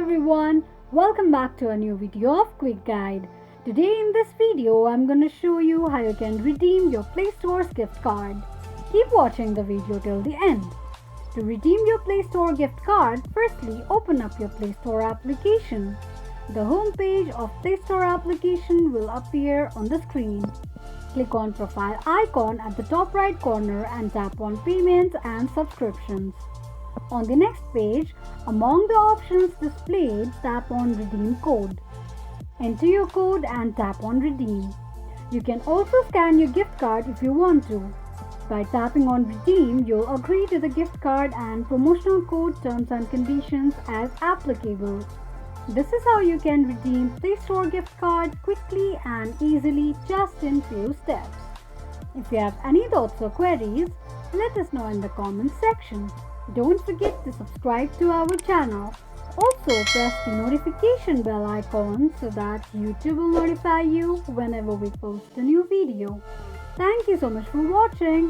everyone, welcome back to a new video of Quick Guide. Today in this video, I'm going to show you how you can redeem your Playstore's gift card. Keep watching the video till the end. To redeem your Playstore gift card, firstly open up your Playstore application. The home page of Playstore application will appear on the screen. Click on profile icon at the top right corner and tap on payments and subscriptions. On the next page, among the options displayed, tap on redeem code. Enter your code and tap on redeem. You can also scan your gift card if you want to. By tapping on redeem, you'll agree to the gift card and promotional code terms and conditions as applicable. This is how you can redeem Playstore gift card quickly and easily just in few steps. If you have any thoughts or queries, let us know in the comments section. Don't forget to subscribe to our channel. Also press the notification bell icon so that YouTube will notify you whenever we post a new video. Thank you so much for watching.